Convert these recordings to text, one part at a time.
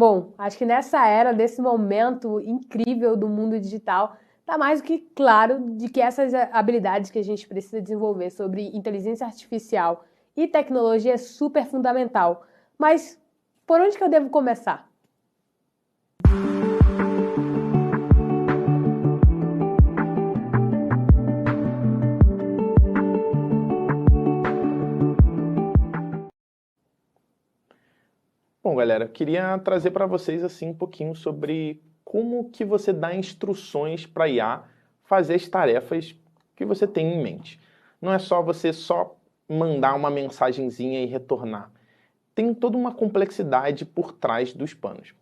Bom, acho que nessa era, desse momento incrível do mundo digital, está mais do que claro de que essas habilidades que a gente precisa desenvolver sobre inteligência artificial e tecnologia é super fundamental. Mas por onde que eu devo começar? Bom, galera, queria trazer para vocês assim um pouquinho sobre como que você dá instruções para a IA fazer as tarefas que você tem em mente. Não é só você só mandar uma mensagenzinha e retornar. Tem toda uma complexidade por trás dos panos.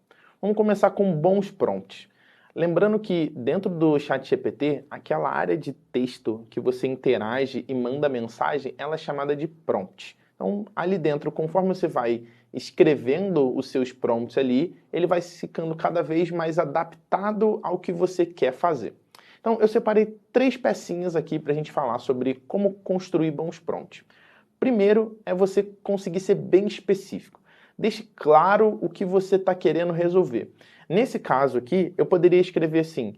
Vamos começar com bons prompts. Lembrando que dentro do ChatGPT, aquela área de texto que você interage e manda mensagem, ela é chamada de prompt. Então, ali dentro, conforme você vai escrevendo os seus prompts ali, ele vai ficando cada vez mais adaptado ao que você quer fazer. Então, eu separei 3 pecinhas aqui para a gente falar sobre como construir bons prompts. Primeiro é você conseguir ser bem específico. Deixe claro o que você está querendo resolver. Nesse caso aqui, eu poderia escrever assim,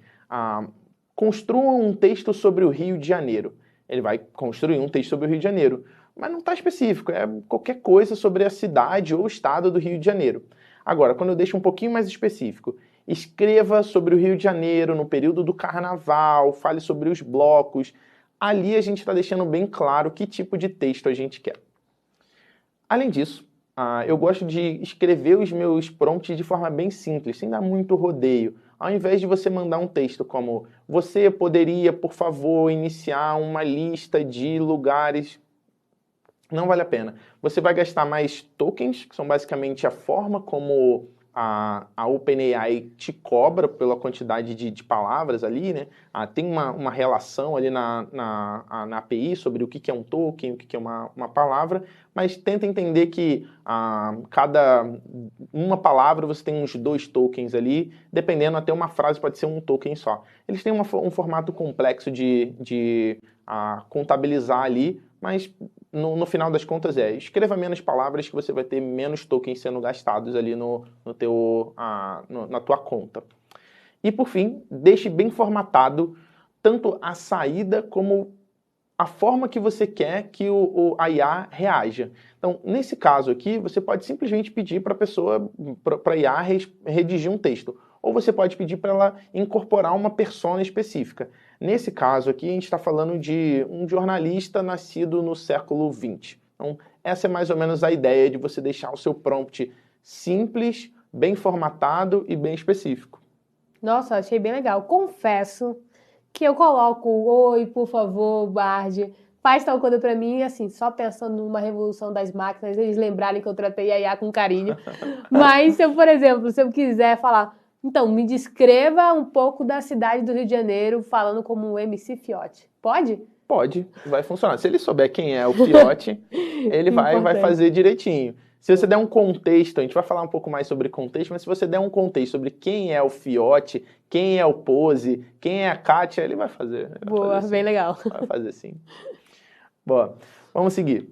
construa um texto sobre o Rio de Janeiro. Ele vai construir um texto sobre o Rio de Janeiro, mas não está específico, é qualquer coisa sobre a cidade ou estado do Rio de Janeiro. Agora, quando eu deixo um pouquinho mais específico, escreva sobre o Rio de Janeiro no período do carnaval, fale sobre os blocos. Ali a gente está deixando bem claro que tipo de texto a gente quer. Além disso, eu gosto de escrever os meus prompts de forma bem simples, sem dar muito rodeio. Ao invés de você mandar um texto como você poderia, por favor, iniciar uma lista de lugares, não vale a pena. Você vai gastar mais tokens, que são basicamente a forma como a OpenAI te cobra pela quantidade de palavras ali, né? Tem uma relação ali na API sobre o que é um token, o que é uma palavra, mas tenta entender que cada uma palavra você tem uns 2 tokens ali, dependendo, até uma frase pode ser um token só. Eles têm um formato complexo de contabilizar ali, mas no final das contas escreva menos palavras que você vai ter menos tokens sendo gastados ali na tua conta. E por fim, deixe bem formatado tanto a saída como a forma que você quer que a IA reaja. Então, nesse caso aqui, você pode simplesmente pedir para a IA redigir um texto. Ou você pode pedir para ela incorporar uma persona específica. Nesse caso aqui, a gente está falando de um jornalista nascido no século XX. Então, essa é mais ou menos a ideia de você deixar o seu prompt simples, bem formatado e bem específico. Nossa, achei bem legal. Confesso que eu coloco oi, por favor, Bard, faz tal coisa pra mim, assim, só pensando numa revolução das máquinas, eles lembrarem que eu tratei a IA com carinho. Mas se eu, por exemplo, se eu quiser falar, então, me descreva um pouco da cidade do Rio de Janeiro, falando como o MC Fiote. Pode? Pode, vai funcionar. Se ele souber quem é o Fiote, ele vai fazer direitinho. Se você der um contexto, a gente vai falar um pouco mais sobre contexto, mas se você der um contexto sobre quem é o Fiote, quem é o Pose, quem é a Kátia, ele vai fazer. Boa, bem legal. Vai fazer sim. Boa, vamos seguir.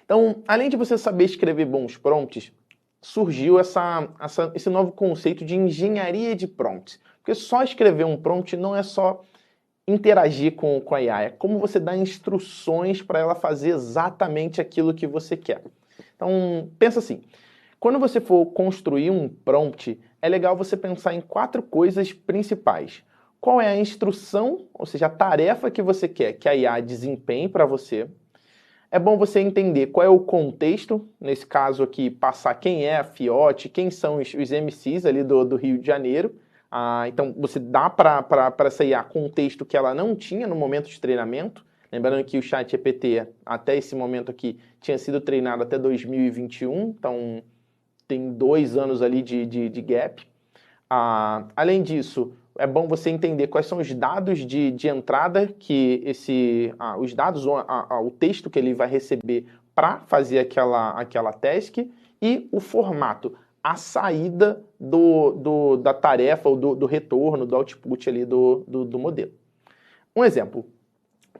Então, além de você saber escrever bons prompts, surgiu esse novo conceito de engenharia de prompts. Porque só escrever um prompt não é só interagir com a IA, é como você dá instruções para ela fazer exatamente aquilo que você quer. Então, pensa assim, quando você for construir um prompt, é legal você pensar em 4 coisas principais. Qual é a instrução, ou seja, a tarefa que você quer que a IA desempenhe para você? É bom você entender qual é o contexto, nesse caso aqui, passar quem é a Fiote, quem são os MCs ali do Rio de Janeiro. Então, você dá para essa IA contexto que ela não tinha no momento de treinamento. Lembrando que o ChatGPT, até esse momento aqui, tinha sido treinado até 2021, então tem 2 anos ali de gap. Além disso, é bom você entender quais são os dados de entrada que os dados, o texto que ele vai receber para fazer aquela task e o formato, a saída da tarefa ou do retorno, do output ali do modelo. Um exemplo,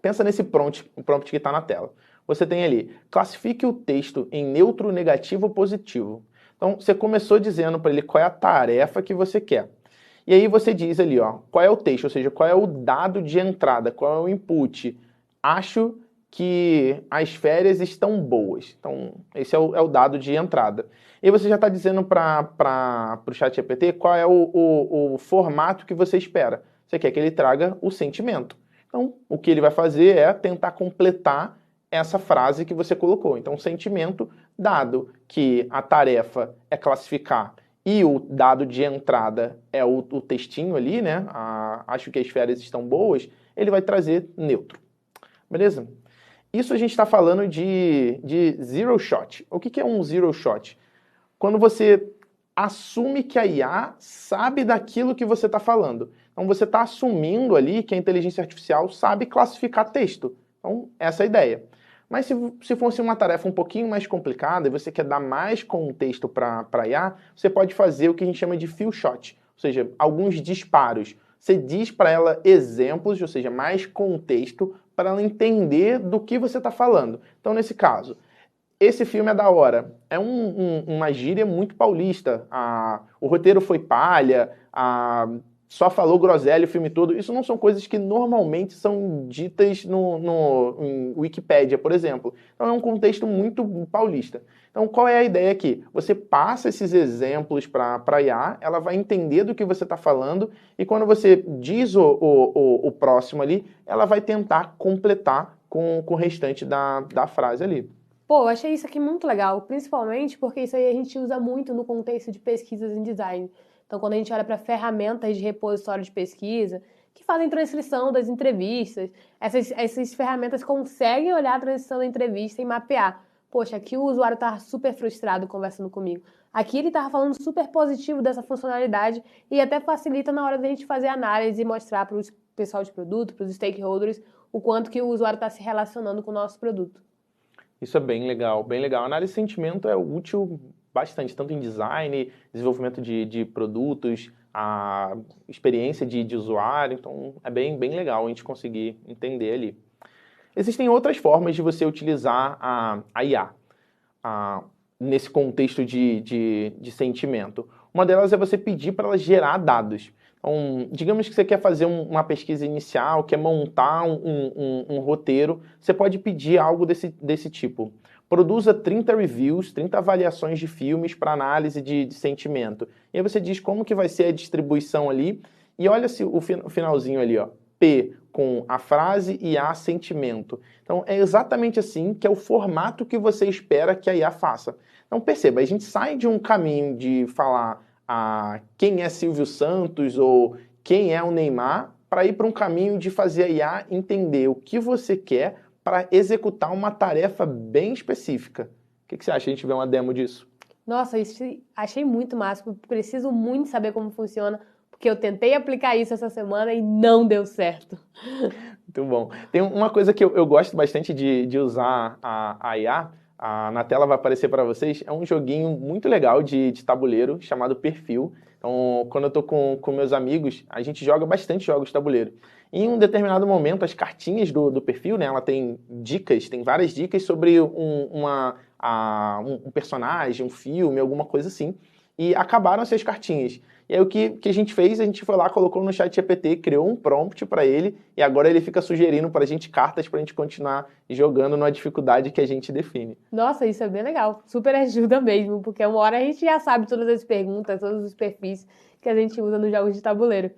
pensa nesse prompt que está na tela. Você tem ali, classifique o texto em neutro, negativo ou positivo. Então, você começou dizendo para ele qual é a tarefa que você quer. E aí você diz ali, ó, qual é o texto, ou seja, qual é o dado de entrada, qual é o input. Acho que as férias estão boas. Então, esse é o dado de entrada. E você já está dizendo para o ChatGPT qual é o formato que você espera. Você quer que ele traga o sentimento. Então, o que ele vai fazer é tentar completar essa frase que você colocou. Então, sentimento, dado que a tarefa é classificar e o dado de entrada é o textinho ali, né? Acho que as férias estão boas, ele vai trazer neutro. Beleza? Isso a gente está falando de zero shot. O que é um zero shot? Quando você assume que a IA sabe daquilo que você está falando. Então você está assumindo ali que a inteligência artificial sabe classificar texto. Então essa é a ideia. Mas se fosse uma tarefa um pouquinho mais complicada e você quer dar mais contexto para a IA, você pode fazer o que a gente chama de few shot, ou seja, alguns disparos. Você diz para ela exemplos, ou seja, mais contexto, para ela entender do que você está falando. Então, nesse caso, esse filme é da hora. É uma gíria muito paulista. O roteiro foi palha, só falou groselha o filme todo. Isso não são coisas que normalmente são ditas em Wikipédia, por exemplo. Então é um contexto muito paulista. Então qual é a ideia aqui? Você passa esses exemplos para a IA, ela vai entender do que você está falando e quando você diz o próximo ali, ela vai tentar completar com o restante da frase ali. Pô, eu achei isso aqui muito legal, principalmente porque isso aí a gente usa muito no contexto de pesquisas em design. Então, quando a gente olha para ferramentas de repositório de pesquisa, que fazem transcrição das entrevistas, essas ferramentas conseguem olhar a transcrição da entrevista e mapear. Poxa, aqui o usuário estava super frustrado conversando comigo. Aqui ele estava falando super positivo dessa funcionalidade e até facilita na hora da gente fazer análise e mostrar para o pessoal de produto, para os stakeholders, o quanto que o usuário está se relacionando com o nosso produto. Isso é bem legal, bem legal. A análise de sentimento é útil bastante, tanto em design, desenvolvimento de produtos, a experiência de usuário, então é bem legal a gente conseguir entender ali. Existem outras formas de você utilizar a IA nesse contexto de sentimento. Uma delas é você pedir para ela gerar dados. Então, digamos que você quer fazer uma pesquisa inicial, quer montar um roteiro, você pode pedir algo desse tipo. Produza 30 reviews, 30 avaliações de filmes para análise de sentimento. E aí você diz como que vai ser a distribuição ali, e olha o finalzinho ali, ó, P com a frase e A sentimento. Então é exatamente assim que é o formato que você espera que a IA faça. Então perceba, a gente sai de um caminho de falar quem é Silvio Santos ou quem é o Neymar, para ir para um caminho de fazer a IA entender o que você quer para executar uma tarefa bem específica. O que você acha? A gente vê uma demo disso? Nossa, isso achei muito massa. Preciso muito saber como funciona, porque eu tentei aplicar isso essa semana e não deu certo. Muito bom. Tem uma coisa que eu gosto bastante de usar a IA, na tela vai aparecer para vocês, é um joguinho muito legal de tabuleiro chamado Perfil. Então, quando eu estou com meus amigos, a gente joga bastante jogos de tabuleiro. Em um determinado momento, as cartinhas do perfil, né, ela tem dicas, tem várias dicas sobre um personagem, um filme, alguma coisa assim. E acabaram essas cartinhas. E aí o que a gente fez? A gente foi lá, colocou no ChatGPT, criou um prompt para ele e agora ele fica sugerindo para a gente cartas para a gente continuar jogando na dificuldade que a gente define. Nossa, isso é bem legal. Super ajuda mesmo, porque uma hora a gente já sabe todas as perguntas, todos os perfis que a gente usa nos jogos de tabuleiro.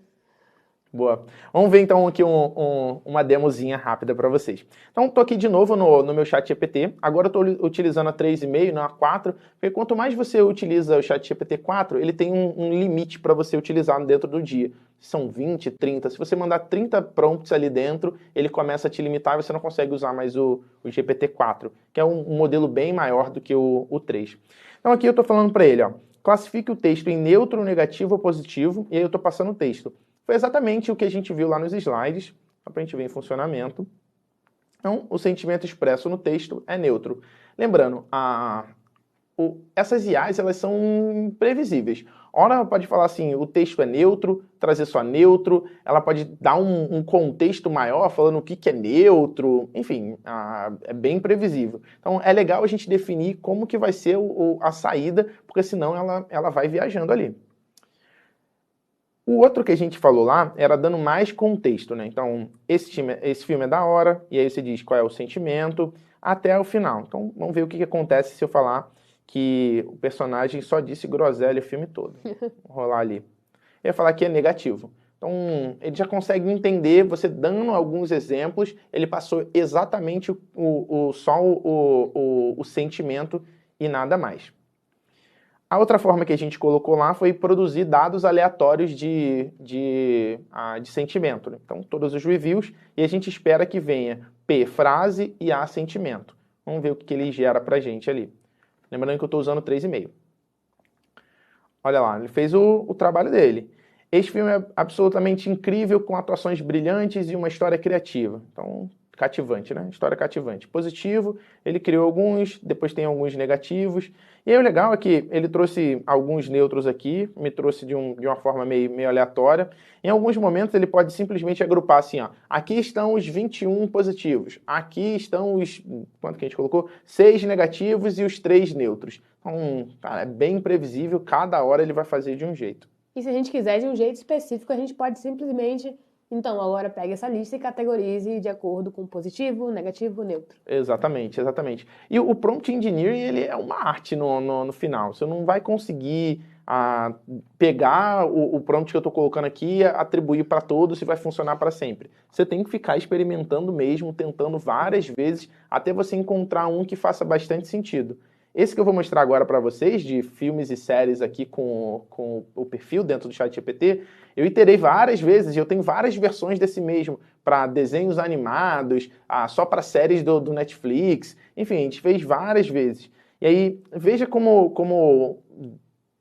Boa. Vamos ver então aqui uma demozinha rápida para vocês. Então, estou aqui de novo no meu chat GPT. Agora estou utilizando a 3,5, não a 4, porque quanto mais você utiliza o chat GPT 4, ele tem um limite para você utilizar dentro do dia. São 20, 30. Se você mandar 30 prompts ali dentro, ele começa a te limitar e você não consegue usar mais o GPT-4, que é um modelo bem maior do que o 3. Então aqui eu estou falando para ele, ó, classifique o texto em neutro, negativo ou positivo, e aí eu estou passando o texto. Foi exatamente o que a gente viu lá nos slides, só para a gente ver em funcionamento. Então, o sentimento expresso no texto é neutro. Lembrando, essas IAs, elas são imprevisíveis. Ora, ela pode falar assim, o texto é neutro, trazer só neutro, ela pode dar um contexto maior, falando o que é neutro, enfim, é bem imprevisível. Então, é legal a gente definir como que vai ser a saída, porque senão ela vai viajando ali. O outro que a gente falou lá era dando mais contexto, né? Então, esse filme é da hora, e aí você diz qual é o sentimento, até o final. Então, vamos ver o que acontece se eu falar que o personagem só disse groselha o filme todo. Vou rolar ali. Eu ia falar que é negativo. Então, ele já consegue entender, você dando alguns exemplos, ele passou exatamente só o sentimento e nada mais. A outra forma que a gente colocou lá foi produzir dados aleatórios de sentimento. Né? Então, todos os reviews, e a gente espera que venha P, frase, e A, sentimento. Vamos ver o que ele gera pra gente ali. Lembrando que eu estou usando 3,5. Olha lá, ele fez o trabalho dele. Este filme é absolutamente incrível, com atuações brilhantes e uma história criativa. Então, cativante, né? História cativante. Positivo, ele criou alguns, depois tem alguns negativos. E aí o legal é que ele trouxe alguns neutros aqui, me trouxe de uma forma meio aleatória. Em alguns momentos ele pode simplesmente agrupar assim, ó. Aqui estão os 21 positivos. Aqui estão os, quanto que a gente colocou? 6 negativos e os 3 neutros. Então, cara, é bem imprevisível, cada hora ele vai fazer de um jeito. E se a gente quiser de um jeito específico, a gente pode simplesmente... Então, agora pegue essa lista e categorize de acordo com positivo, negativo, neutro. Exatamente, exatamente. E o prompt engineering, ele é uma arte no final. Você não vai conseguir pegar o prompt que eu estou colocando aqui e atribuir para todos e vai funcionar para sempre. Você tem que ficar experimentando mesmo, tentando várias vezes, até você encontrar um que faça bastante sentido. Esse que eu vou mostrar agora para vocês, de filmes e séries aqui com o perfil dentro do ChatGPT, eu iterei várias vezes, eu tenho várias versões desse mesmo, para desenhos animados, só para séries do Netflix, enfim, a gente fez várias vezes. E aí, veja como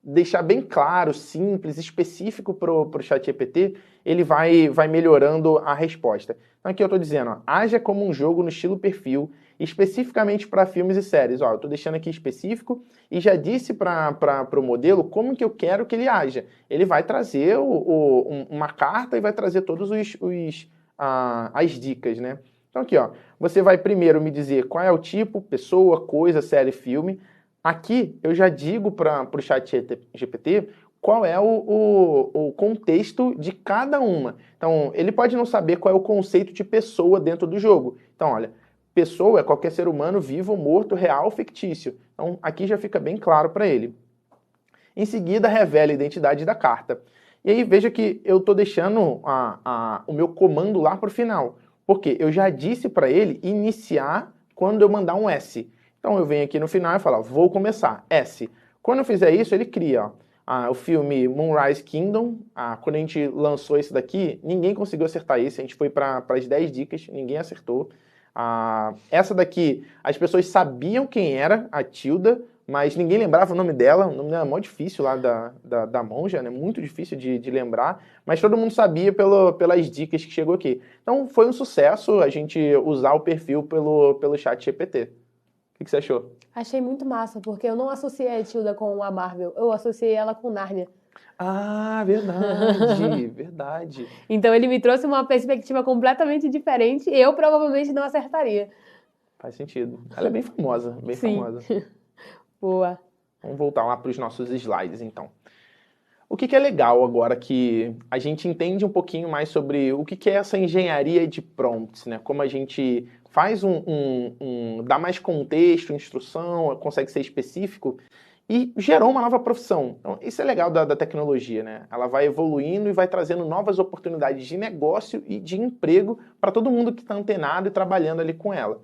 deixar bem claro, simples, específico para o ChatGPT, ele vai melhorando a resposta. Então aqui eu estou dizendo, ó, haja como um jogo no estilo perfil, especificamente para filmes e séries. Ó, eu estou deixando aqui específico e já disse para o modelo como que eu quero que ele haja. Ele vai trazer uma carta e vai trazer todas as dicas, né? Então aqui, ó, você vai primeiro me dizer qual é o tipo, pessoa, coisa, série, filme. Aqui eu já digo para o ChatGPT qual é o contexto de cada uma. Então, ele pode não saber qual é o conceito de pessoa dentro do jogo. Então, olha, pessoa é qualquer ser humano vivo, morto, real ou fictício. Então, aqui já fica bem claro para ele. Em seguida, revela a identidade da carta. E aí, veja que eu estou deixando o meu comando lá para o final. Porque eu já disse para ele iniciar quando eu mandar um S. Então, eu venho aqui no final e falo, ó, vou começar, S. Quando eu fizer isso, ele cria, ó, o filme Moonrise Kingdom. Quando a gente lançou esse daqui, ninguém conseguiu acertar esse. A gente foi para as 10 dicas, ninguém acertou. Essa daqui, as pessoas sabiam quem era a Tilda, mas ninguém lembrava o nome dela. O nome dela é mó difícil lá da monja, né? Muito difícil de lembrar, mas todo mundo sabia pelas dicas que chegou aqui. Então foi um sucesso a gente usar o perfil pelo ChatGPT. O que você achou? Achei muito massa, porque eu não associei a Tilda com a Marvel, eu associei ela com Nárnia. Verdade, verdade. Então ele me trouxe uma perspectiva completamente diferente e eu provavelmente não acertaria. Faz sentido. Ela é bem famosa, bem Sim. famosa. Boa. Vamos voltar lá para os nossos slides, então. O que é legal agora que a gente entende um pouquinho mais sobre o que é essa engenharia de prompts, né? Como a gente faz dá mais contexto, instrução, consegue ser específico e gerou uma nova profissão. Então, isso é legal da tecnologia, né? Ela vai evoluindo e vai trazendo novas oportunidades de negócio e de emprego para todo mundo que está antenado e trabalhando ali com ela.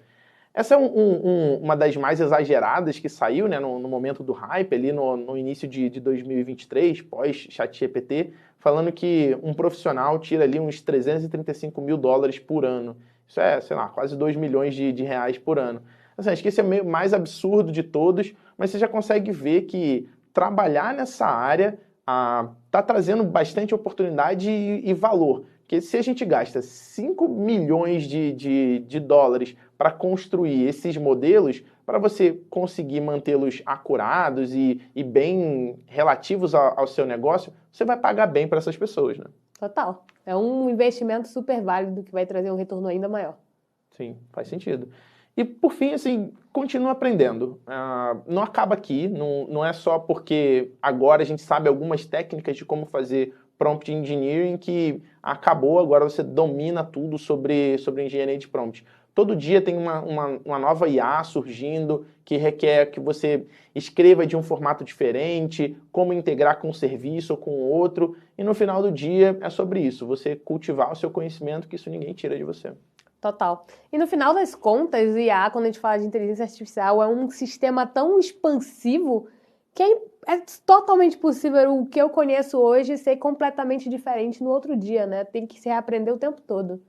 Essa é uma das mais exageradas que saiu, né, no momento do hype, ali no início de 2023, pós-ChatGPT, falando que um profissional tira ali uns $335 mil por ano. Isso é, sei lá, quase 2 milhões de reais por ano. Assim, acho que esse é o meio mais absurdo de todos, mas você já consegue ver que trabalhar nessa área está trazendo bastante oportunidade e valor. Porque se a gente gasta 5 milhões de dólares para construir esses modelos, para você conseguir mantê-los acurados e bem relativos ao seu negócio, você vai pagar bem para essas pessoas, né? Total. É um investimento super válido que vai trazer um retorno ainda maior. Sim, faz sentido. E por fim, assim, continua aprendendo. Não acaba aqui, não é só porque agora a gente sabe algumas técnicas de como fazer prompt engineering que acabou, agora você domina tudo sobre engenharia de prompt. Todo dia tem uma nova IA surgindo que requer que você escreva de um formato diferente, como integrar com um serviço ou com outro, e no final do dia é sobre isso, você cultivar o seu conhecimento, que isso ninguém tira de você. Total. E no final das contas, o IA, quando a gente fala de inteligência artificial, é um sistema tão expansivo que é totalmente possível o que eu conheço hoje ser completamente diferente no outro dia, né? Tem que se reaprender o tempo todo.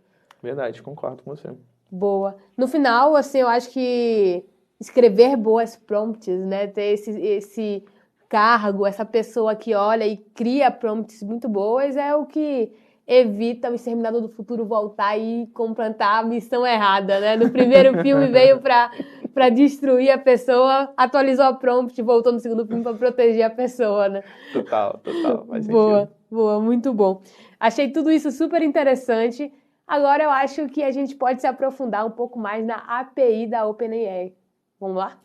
Verdade, concordo com você. Boa. No final, assim, eu acho que escrever boas prompts, né? Ter esse cargo, essa pessoa que olha e cria prompts muito boas é o que evita o Exterminador do Futuro voltar e completar a missão errada, né? No primeiro filme veio para destruir a pessoa, atualizou a prompt, voltou no segundo filme para proteger a pessoa, né? Total, faz Boa, sentido. boa, muito bom. Achei tudo isso super interessante. Agora eu acho que a gente pode se aprofundar um pouco mais na API da OpenAI. Vamos lá?